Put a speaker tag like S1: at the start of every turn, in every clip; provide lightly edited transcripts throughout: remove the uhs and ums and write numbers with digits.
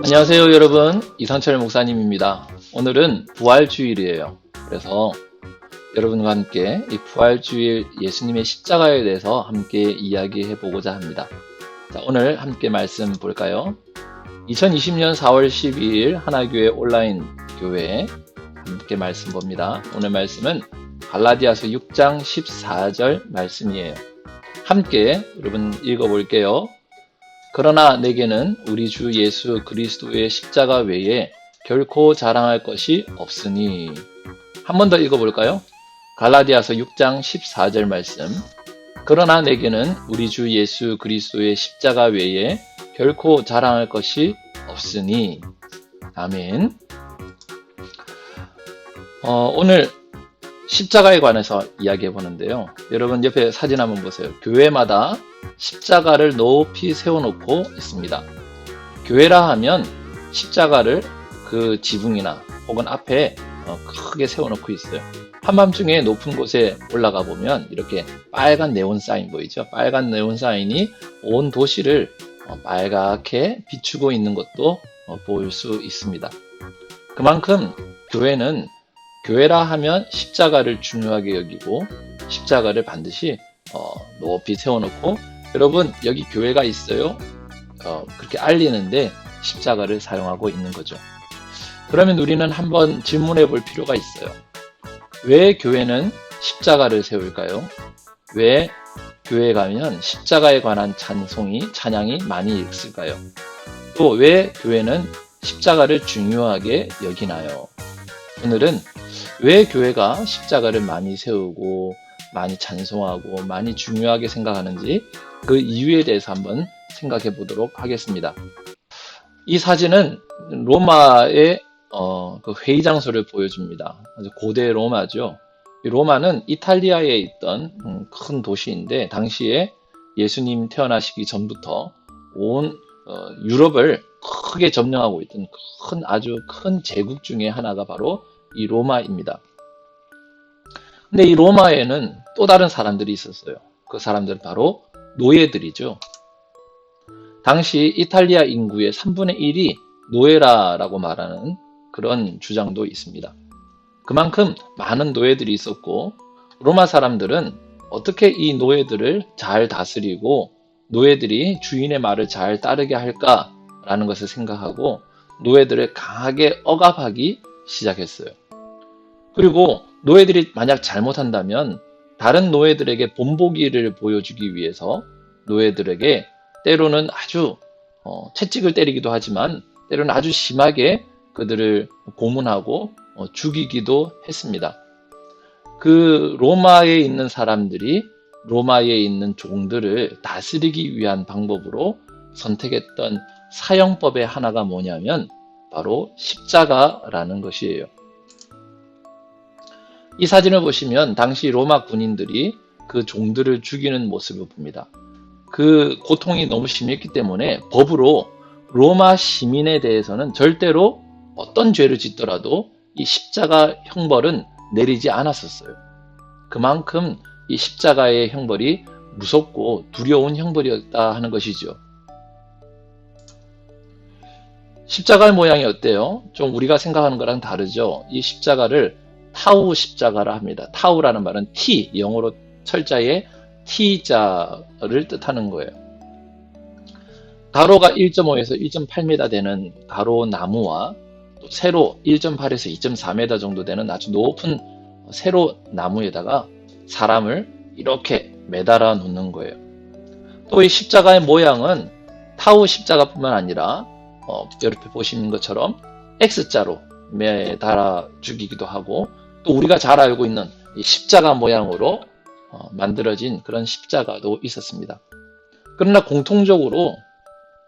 S1: 안녕하세요 여러분, 이상철 목사님입니다. 오늘은 부활주일이에요. 그래서 여러분과 함께 이 부활주일 예수님의 십자가에 대해서 함께 이야기해 보고자 합니다. 자, 오늘 함께 말씀 볼까요? 2020년 4월 12일 하나교회 온라인 교회 함께 말씀 봅니다. 오늘 말씀은 갈라디아서 6장 14절 말씀이에요. 함께 여러분 읽어볼게요. 그러나 내게는 우리 주 예수 그리스도의 십자가 외에 결코 자랑할 것이 없으니. 한 번 더 읽어볼까요? 갈라디아서 6장 14절 말씀. 그러나 내게는 우리 주 예수 그리스도의 십자가 외에 결코 자랑할 것이 없으니. 아멘. 오늘 십자가에 관해서 이야기해 보는데요. 여러분 옆에 사진 한번 보세요. 교회마다 십자가를 높이 세워놓고 있습니다. 교회라 하면 십자가를 그 지붕이나 혹은 앞에 크게 세워놓고 있어요. 한밤중에 높은 곳에 올라가 보면 이렇게 빨간 네온 사인 보이죠? 빨간 네온 사인이 온 도시를 빨갛게 비추고 있는 것도 볼 수 있습니다. 그만큼 교회는 교회라 하면 십자가를 중요하게 여기고 십자가를 반드시 높이 세워놓고 여러분 여기 교회가 있어요. 그렇게 알리는데 십자가를 사용하고 있는 거죠. 그러면 우리는 한번 질문해 볼 필요가 있어요. 왜 교회는 십자가를 세울까요? 왜 교회에 가면 십자가에 관한 찬양이 많이 있을까요? 또 왜 교회는 십자가를 중요하게 여기나요? 오늘은 왜 교회가 십자가를 많이 세우고 많이 찬송하고 많이 중요하게 생각하는지 그 이유에 대해서 한번 생각해 보도록 하겠습니다. 이 사진은 로마의 그 회의 장소를 보여줍니다. 아주 고대 로마죠. 이 로마는 이탈리아에 있던 큰 도시인데 당시에 예수님 태어나시기 전부터 온 유럽을 크게 점령하고 있던 아주 큰 제국 중에 하나가 바로 이 로마입니다. 근데 이 로마에는 또 다른 사람들이 있었어요. 그 사람들은 바로 노예들이죠. 당시 이탈리아 인구의 3분의 1이 노예라고 말하는 그런 주장도 있습니다. 그만큼 많은 노예들이 있었고 로마 사람들은 어떻게 이 노예들을 잘 다스리고 노예들이 주인의 말을 잘 따르게 할까라는 것을 생각하고 노예들을 강하게 억압하기 시작했어요. 그리고 노예들이 만약 잘못한다면 다른 노예들에게 본보기를 보여주기 위해서 노예들에게 때로는 아주 채찍을 때리기도 하지만 때로는 아주 심하게 그들을 고문하고 죽이기도 했습니다. 그 로마에 있는 사람들이 로마에 있는 종들을 다스리기 위한 방법으로 선택했던 사형법의 하나가 뭐냐면 바로 십자가라는 것이에요. 이 사진을 보시면 당시 로마 군인들이 그 종들을 죽이는 모습을 봅니다. 그 고통이 너무 심했기 때문에 법으로 로마 시민에 대해서는 절대로 어떤 죄를 짓더라도 이 십자가 형벌은 내리지 않았었어요. 그만큼 이 십자가의 형벌이 무섭고 두려운 형벌이었다 하는 것이죠. 십자가의 모양이 어때요? 좀 우리가 생각하는 거랑 다르죠? 이 십자가를 타우 십자가라 합니다. 타우라는 말은 T, 영어로 철자에 T자를 뜻하는 거예요. 가로가 1.5에서 1.8m 되는 가로 나무와 또 세로 1.8에서 2.4m 정도 되는 아주 높은 세로 나무에다가 사람을 이렇게 매달아 놓는 거예요. 또 이 십자가의 모양은 타우 십자가뿐만 아니라 옆에 보시는 것처럼 X자로 매달아 죽이기도 하고 또 우리가 잘 알고 있는 이 십자가 모양으로 만들어진 그런 십자가도 있었습니다. 그러나 공통적으로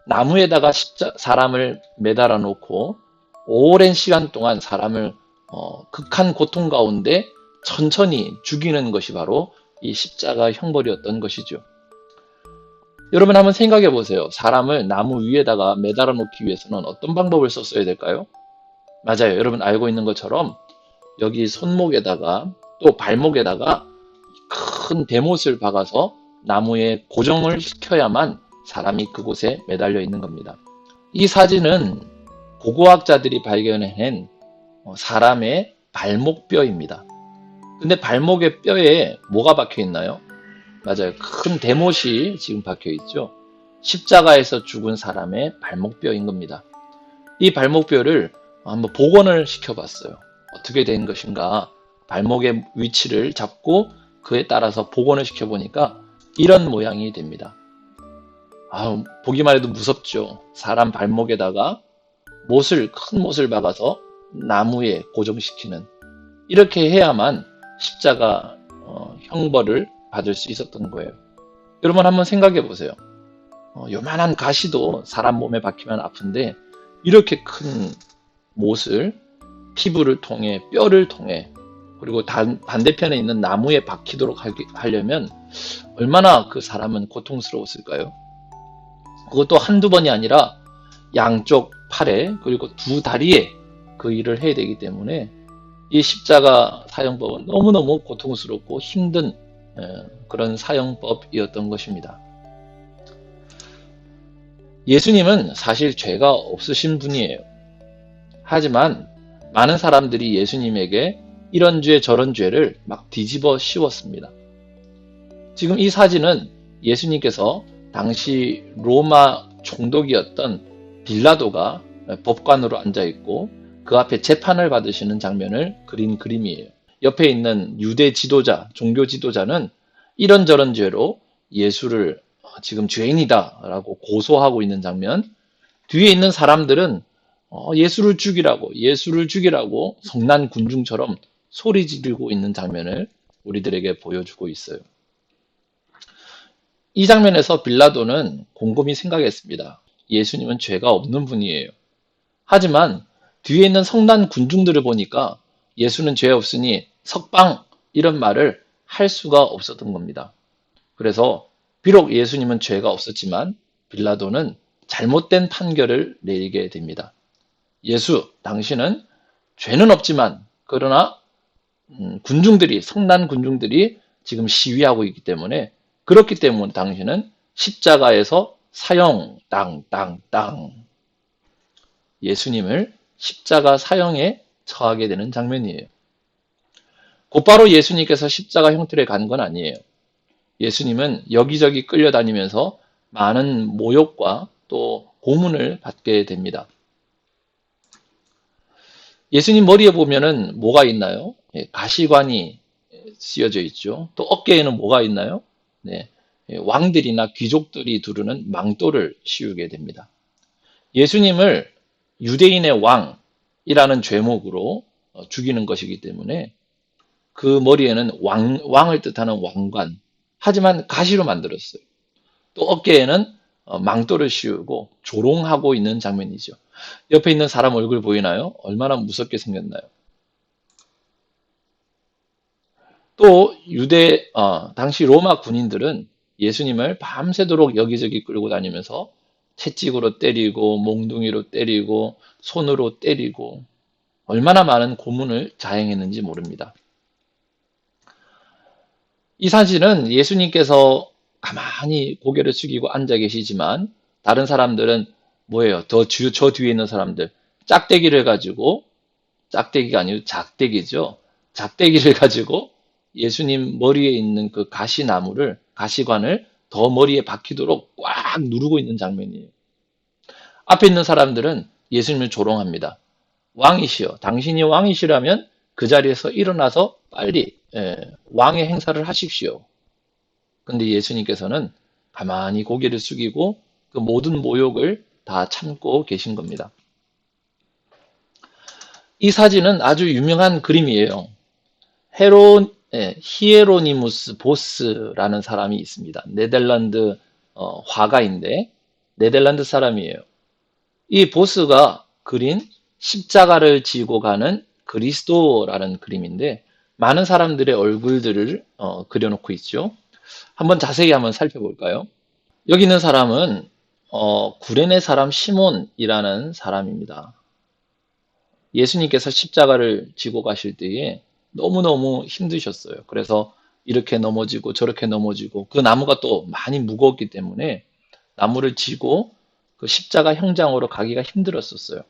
S1: 나무에다가 사람을 매달아 놓고 오랜 시간 동안 사람을 극한 고통 가운데 천천히 죽이는 것이 바로 이 십자가 형벌이었던 것이죠. 여러분 한번 생각해 보세요. 사람을 나무 위에다가 매달아 놓기 위해서는 어떤 방법을 썼어야 될까요? 맞아요. 여러분 알고 있는 것처럼 여기 손목에다가 또 발목에다가 큰 대못을 박아서 나무에 고정을 시켜야만 사람이 그곳에 매달려 있는 겁니다. 이 사진은 고고학자들이 발견해낸 사람의 발목뼈입니다. 근데 발목의 뼈에 뭐가 박혀 있나요? 맞아요. 큰 대못이 지금 박혀 있죠. 십자가에서 죽은 사람의 발목뼈인 겁니다. 이 발목뼈를 한번 복원을 시켜봤어요. 어떻게 된 것인가? 발목의 위치를 잡고 그에 따라서 복원을 시켜보니까 이런 모양이 됩니다. 보기만 해도 무섭죠. 사람 발목에다가 큰 못을 박아서 나무에 고정시키는, 이렇게 해야만 십자가 형벌을 받을 수 있었던 거예요. 여러분 한번 생각해 보세요. 요만한 가시도 사람 몸에 박히면 아픈데 이렇게 큰 못을 피부를 통해, 뼈를 통해, 그리고 반대편에 있는 나무에 박히도록 하려면 얼마나 그 사람은 고통스러웠을까요? 그것도 한두 번이 아니라 양쪽 팔에 그리고 두 다리에 그 일을 해야 되기 때문에 이 십자가 사형법은 너무너무 고통스럽고 힘든 그런 사형법이었던 것입니다. 예수님은 사실 죄가 없으신 분이에요. 하지만 많은 사람들이 예수님에게 이런 죄 저런 죄를 막 뒤집어 씌웠습니다. 지금 이 사진은 예수님께서 당시 로마 총독이었던 빌라도가 법관으로 앉아있고 그 앞에 재판을 받으시는 장면을 그린 그림이에요. 옆에 있는 유대 지도자, 종교 지도자는 이런저런 죄로 예수를 지금 죄인이다 라고 고소하고 있는 장면, 뒤에 있는 사람들은 예수를 죽이라고 성난 군중처럼 소리 지르고 있는 장면을 우리들에게 보여주고 있어요. 이 장면에서 빌라도는 곰곰이 생각했습니다. 예수님은 죄가 없는 분이에요. 하지만 뒤에 있는 성난 군중들을 보니까 예수는 죄 없으니 석방, 이런 말을 할 수가 없었던 겁니다. 그래서 비록 예수님은 죄가 없었지만 빌라도는 잘못된 판결을 내리게 됩니다. 예수, 당신은 죄는 없지만 그러나 성난 군중들이 지금 시위하고 있기 때문에, 그렇기 때문에 당신은 십자가에서 사형, 땅. 예수님을 십자가 사형에 처하게 되는 장면이에요. 곧바로 예수님께서 십자가 형틀에 간 건 아니에요. 예수님은 여기저기 끌려다니면서 많은 모욕과 또 고문을 받게 됩니다. 예수님 머리에 보면은 뭐가 있나요? 가시관이 씌어져 있죠. 또 어깨에는 뭐가 있나요? 네, 왕들이나 귀족들이 두르는 망토를 씌우게 됩니다. 예수님을 유대인의 왕이라는 죄목으로 죽이는 것이기 때문에 그 머리에는 왕을 뜻하는 왕관, 하지만 가시로 만들었어요. 또 어깨에는 망토를 씌우고 조롱하고 있는 장면이죠. 옆에 있는 사람 얼굴 보이나요? 얼마나 무섭게 생겼나요? 또 당시 로마 군인들은 예수님을 밤새도록 여기저기 끌고 다니면서 채찍으로 때리고 몽둥이로 때리고 손으로 때리고 얼마나 많은 고문을 자행했는지 모릅니다. 이 사진은 예수님께서 가만히 고개를 숙이고 앉아 계시지만 다른 사람들은 뭐예요? 저 뒤에 있는 사람들 짝대기가 아니고 작대기죠. 작대기를 가지고 예수님 머리에 있는 그 가시관을 더 머리에 박히도록 꽉 누르고 있는 장면이에요. 앞에 있는 사람들은 예수님을 조롱합니다. 왕이시여, 당신이 왕이시라면 그 자리에서 일어나서 빨리 왕의 행사를 하십시오. 근데 예수님께서는 가만히 고개를 숙이고 그 모든 모욕을 다 참고 계신 겁니다. 이 사진은 아주 유명한 그림이에요. 히에로니무스 보스라는 사람이 있습니다. 네덜란드 화가인데 네덜란드 사람이에요. 이 보스가 그린 십자가를 지고 가는 그리스도라는 그림인데 많은 사람들의 얼굴들을 그려놓고 있죠. 한번 자세히 살펴볼까요? 여기 있는 사람은 구레네 사람 시몬이라는 사람입니다. 예수님께서 십자가를 지고 가실 때에 너무너무 힘드셨어요. 그래서 이렇게 넘어지고 저렇게 넘어지고 그 나무가 또 많이 무거웠기 때문에 나무를 지고 그 십자가 형장으로 가기가 힘들었었어요.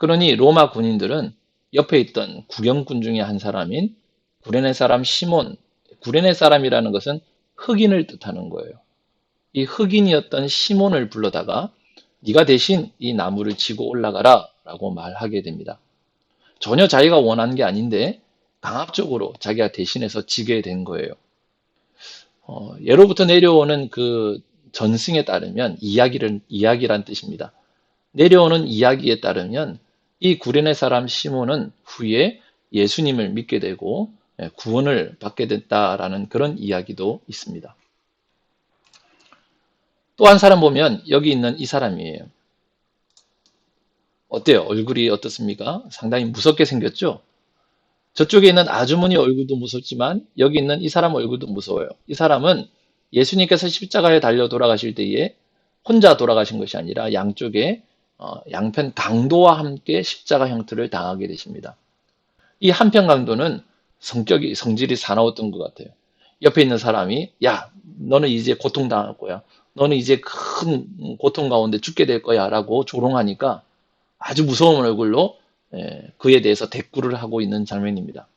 S1: 그러니 로마 군인들은 옆에 있던 구경꾼 중에 한 사람인 구레네 사람 시몬, 구레네 사람이라는 것은 흑인을 뜻하는 거예요. 이 흑인이었던 시몬을 불러다가 네가 대신 이 나무를 지고 올라가라 라고 말하게 됩니다. 전혀 자기가 원하는 게 아닌데 강압적으로 자기가 대신해서 지게 된 거예요. 예로부터 내려오는 그 전승에 따르면 이야기란 뜻입니다. 내려오는 이야기에 따르면 이 구레네 사람 시몬은 후에 예수님을 믿게 되고 구원을 받게 됐다라는 그런 이야기도 있습니다. 또 한 사람 보면 여기 있는 이 사람이에요. 어때요? 얼굴이 어떻습니까? 상당히 무섭게 생겼죠? 저쪽에 있는 아주머니 얼굴도 무섭지만 여기 있는 이 사람 얼굴도 무서워요. 이 사람은 예수님께서 십자가에 달려 돌아가실 때에 혼자 돌아가신 것이 아니라 양쪽에 양편 강도와 함께 십자가 형틀을 당하게 되십니다. 이 한편 강도는 성질이 사나웠던 것 같아요. 옆에 있는 사람이 야, 너는 이제 고통당할 거야. 너는 이제 큰 고통 가운데 죽게 될 거야 라고 조롱하니까 아주 무서운 얼굴로 그에 대해서 대꾸를 하고 있는 장면입니다.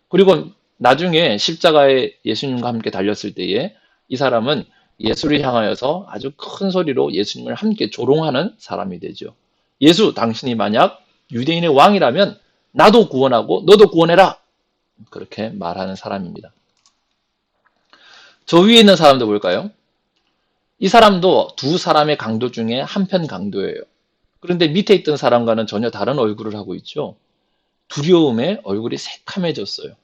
S1: 그리고 나중에 십자가에 예수님과 함께 달렸을 때에 이 사람은 예수를 향하여서 아주 큰 소리로 예수님을 함께 조롱하는 사람이 되죠. 예수, 당신이 만약 유대인의 왕이라면 나도 구원하고 너도 구원해라. 그렇게 말하는 사람입니다. 저 위에 있는 사람도 볼까요? 이 사람도 두 사람의 강도 중에 한편 강도예요. 그런데 밑에 있던 사람과는 전혀 다른 얼굴을 하고 있죠. 두려움에 얼굴이 새카매졌어요.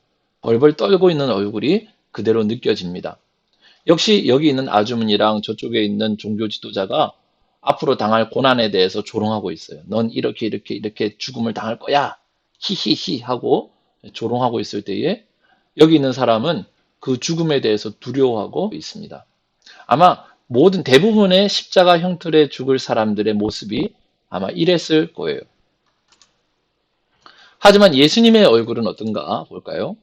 S1: 벌벌 떨고 있는 얼굴이 그대로 느껴집니다. 역시 여기 있는 아주머니랑 저쪽에 있는 종교 지도자가 앞으로 당할 고난에 대해서 조롱하고 있어요. 넌 이렇게 죽음을 당할 거야. 히히히 하고 조롱하고 있을 때에 여기 있는 사람은 그 죽음에 대해서 두려워하고 있습니다. 아마 대부분의 십자가 형틀에 죽을 사람들의 모습이 아마 이랬을 거예요. 하지만 예수님의 얼굴은 어떤가 볼까요?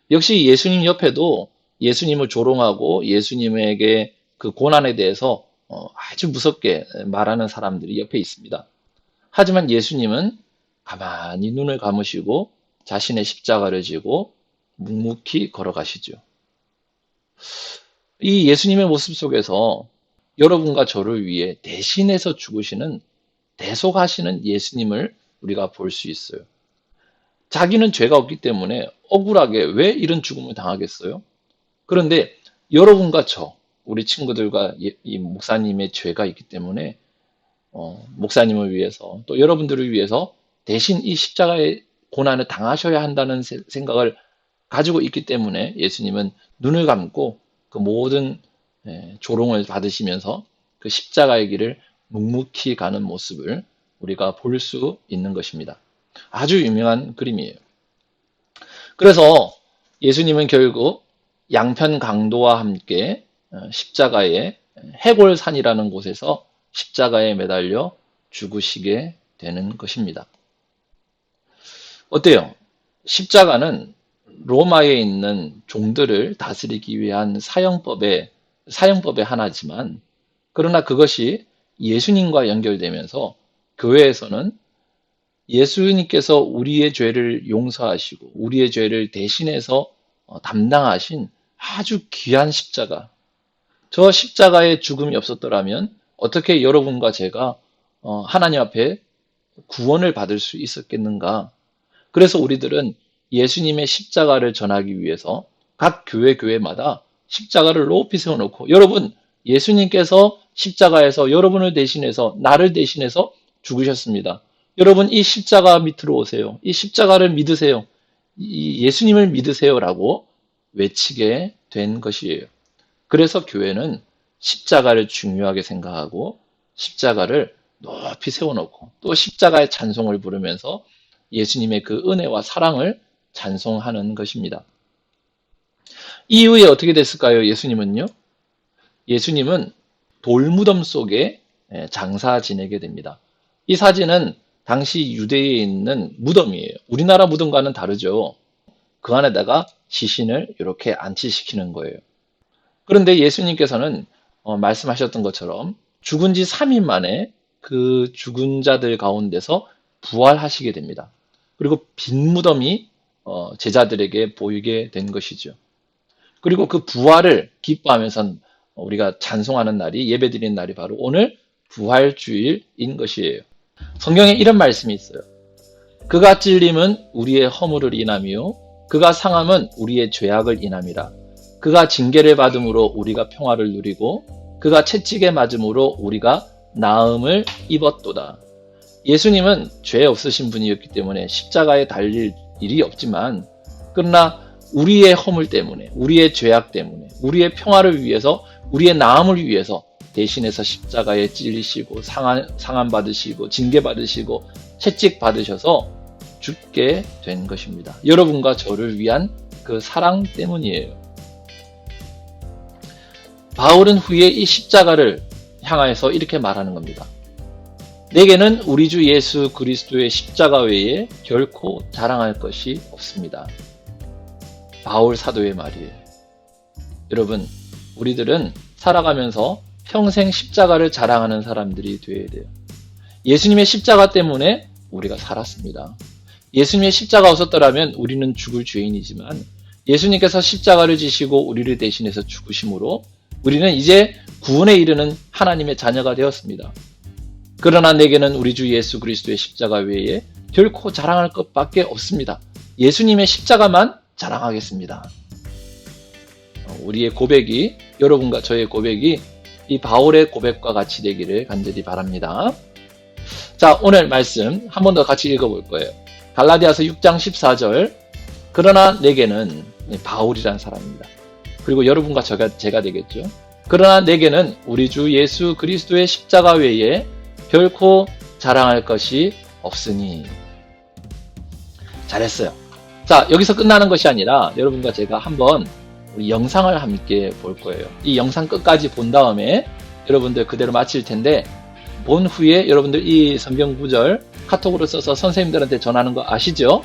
S1: 역시 예수님 옆에도 예수님을 조롱하고 예수님에게 그 고난에 대해서 아주 무섭게 말하는 사람들이 옆에 있습니다. 하지만 예수님은 가만히 눈을 감으시고 자신의 십자가를 지고 묵묵히 걸어가시죠. 이 예수님의 모습 속에서 여러분과 저를 위해 대신해서 죽으시는 대속하시는 예수님을 우리가 볼 수 있어요. 자기는 죄가 없기 때문에 억울하게 왜 이런 죽음을 당하겠어요? 그런데 여러분과 우리 친구들과 이 목사님의 죄가 있기 때문에 목사님을 위해서 또 여러분들을 위해서 대신 이 십자가의 고난을 당하셔야 한다는 생각을 가지고 있기 때문에 예수님은 눈을 감고 그 모든 조롱을 받으시면서 그 십자가의 길을 묵묵히 가는 모습을 우리가 볼 수 있는 것입니다. 아주 유명한 그림이에요. 그래서 예수님은 결국 양편 강도와 함께 십자가의 해골산이라는 곳에서 십자가에 매달려 죽으시게 되는 것입니다. 어때요? 십자가는 로마에 있는 종들을 다스리기 위한 사형법의 하나지만 그러나 그것이 예수님과 연결되면서 교회에서는 예수님께서 우리의 죄를 용서하시고 우리의 죄를 대신해서 담당하신 아주 귀한 십자가, 저 십자가의 죽음이 없었더라면 어떻게 여러분과 제가 하나님 앞에 구원을 받을 수 있었겠는가? 그래서 우리들은 예수님의 십자가를 전하기 위해서 각 교회마다 십자가를 높이 세워놓고 여러분, 예수님께서 십자가에서 여러분을 대신해서 나를 대신해서 죽으셨습니다. 여러분 이 십자가 밑으로 오세요. 이 십자가를 믿으세요. 이 예수님을 믿으세요라고 외치게 된 것이에요. 그래서 교회는 십자가를 중요하게 생각하고 십자가를 높이 세워놓고 또 십자가의 찬송을 부르면서 예수님의 그 은혜와 사랑을 찬송하는 것입니다. 이후에 어떻게 됐을까요? 예수님은요? 예수님은 돌무덤 속에 장사 지내게 됩니다. 이 사진은 당시 유대에 있는 무덤이에요. 우리나라 무덤과는 다르죠. 그 안에다가 시신을 이렇게 안치시키는 거예요. 그런데 예수님께서는 말씀하셨던 것처럼 죽은 지 3일 만에 그 죽은 자들 가운데서 부활하시게 됩니다. 그리고 빈 무덤이 제자들에게 보이게 된 것이죠. 그리고 그 부활을 기뻐하면서 우리가 찬송하는 날이, 예배드리는 날이 바로 오늘 부활주일인 것이에요. 성경에 이런 말씀이 있어요. 그가 찔림은 우리의 허물을 인함이요 그가 상함은 우리의 죄악을 인함이라. 그가 징계를 받음으로 우리가 평화를 누리고 그가 채찍에 맞음으로 우리가 나음을 입었도다. 예수님은 죄 없으신 분이었기 때문에 십자가에 달릴 일이 없지만, 그러나 우리의 허물 때문에, 우리의 죄악 때문에, 우리의 평화를 위해서, 우리의 나음을 위해서 대신해서 십자가에 찔리시고 상함 받으시고 징계 받으시고 채찍 받으셔서 죽게 된 것입니다. 여러분과 저를 위한 그 사랑 때문이에요. 바울은 후에 이 십자가를 향하여서 이렇게 말하는 겁니다. 내게는 우리 주 예수 그리스도의 십자가 외에 결코 자랑할 것이 없습니다. 바울 사도의 말이에요. 여러분, 우리들은 살아가면서 평생 십자가를 자랑하는 사람들이 되어야 돼요. 예수님의 십자가 때문에 우리가 살았습니다. 예수님의 십자가 없었더라면 우리는 죽을 죄인이지만, 예수님께서 십자가를 지시고 우리를 대신해서 죽으심으로 우리는 이제 구원에 이르는 하나님의 자녀가 되었습니다. 그러나 내게는 우리 주 예수 그리스도의 십자가 외에 결코 자랑할 것밖에 없습니다. 예수님의 십자가만 자랑하겠습니다. 우리의 고백이, 여러분과 저의 고백이 이 바울의 고백과 같이 되기를 간절히 바랍니다. 자, 오늘 말씀 한 번 더 같이 읽어볼 거예요. 갈라디아서 6장 14절. 그러나 내게는, 바울이란 사람입니다. 그리고 여러분과 제가 되겠죠. 그러나 내게는 우리 주 예수 그리스도의 십자가 외에 결코 자랑할 것이 없으니. 잘했어요. 자, 여기서 끝나는 것이 아니라 여러분과 제가 한번 우리 영상을 함께 볼 거예요. 이 영상 끝까지 본 다음에 여러분들 그대로 마칠 텐데, 본 후에 여러분들 이 성경 구절 카톡으로 써서 선생님들한테 전하는 거 아시죠?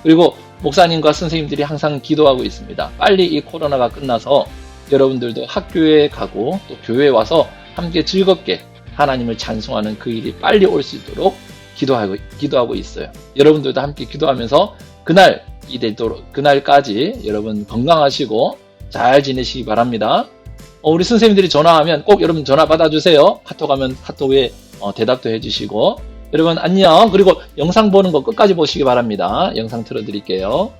S1: 그리고 목사님과 선생님들이 항상 기도하고 있습니다. 빨리 이 코로나가 끝나서 여러분들도 학교에 가고 또 교회에 와서 함께 즐겁게 하나님을 찬송하는 그 일이 빨리 올 수 있도록 기도하고 있어요. 여러분들도 함께 기도하면서 그날까지 여러분 건강하시고 잘 지내시기 바랍니다. 우리 선생님들이 전화하면 꼭 여러분 전화 받아주세요. 카톡하면 카톡에 대답도 해주시고. 여러분 안녕. 그리고 영상 보는 거 끝까지 보시기 바랍니다. 영상 틀어드릴게요.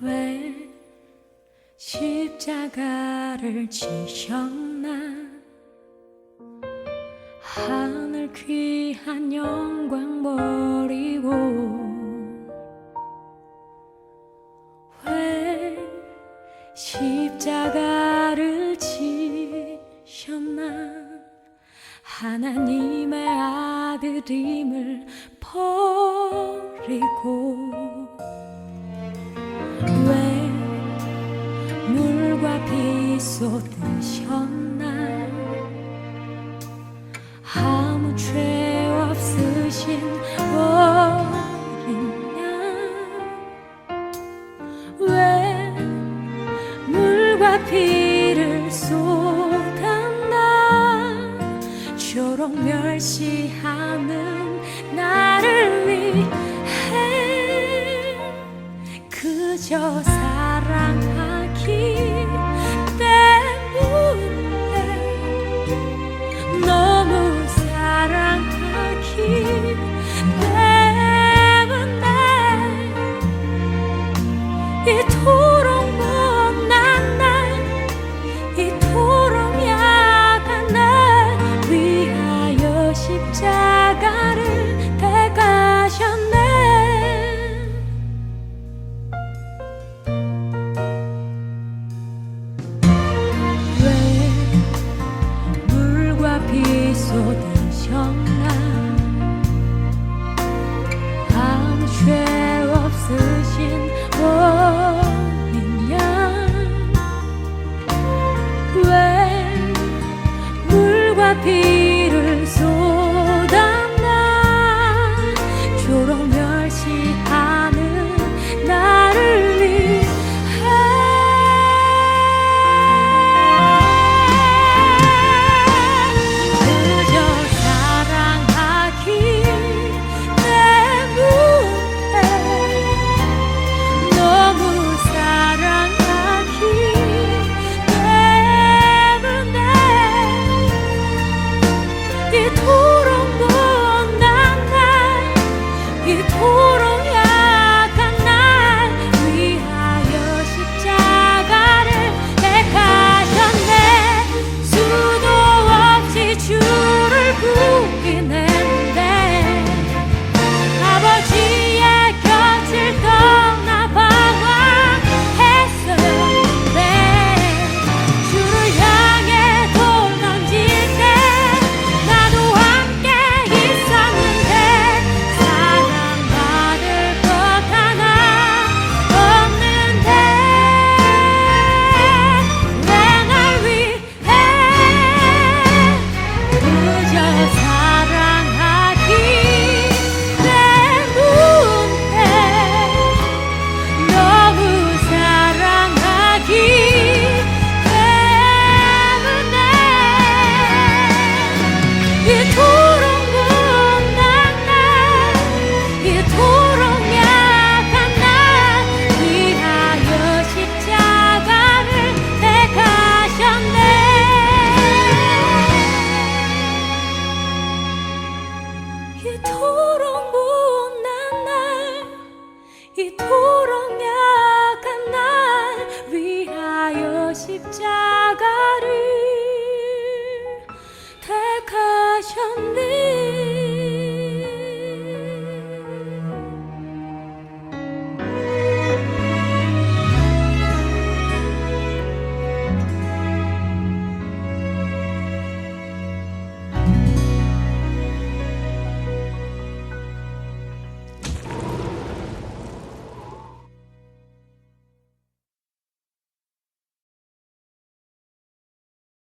S2: 왜 십자가를 지셨나, 하늘 귀한 영광 버리고. 왜 십자가를 지셨나, 하나님의 아들임을 버리고. 왜 물과 빛 쏟으셨나, 아무 죄 없으신 어린 양. 왜 물과 피를 쏟았나, 저렇 멸시하는 나를 위해. 그저 사랑하기 때문에, 너무 사랑하기 때문에, 이토록 못난 날, 이토록 약한 날 위하여 십자가를 대가셨네. 쏟으셨나, 아무 죄 없으신 어린 양. 물과 피를 쏟아나 조롱 멸시하는 나를 위해 그저 사랑하기 때문에 너무 사랑하기 때문에 이토록 못난 날 이토록 약한 날 위하여 십자가를 택하셨네 수도 없이 주를 부인했는데 아버지의 곁을 떠나 방황했었는데 주를 향해 돌 던질 때 나도 함께 있었는데 사랑받을 것 하나 없는데 왜 날 위해 그저 사랑하기 때문에 너무 사랑하기 때문에 이토록 못난 날 이토록 약한 날 위하여 십자가를 택하셨네 이토록 못난 날 이토록 약한 날 위하여 십자가를 택하셨네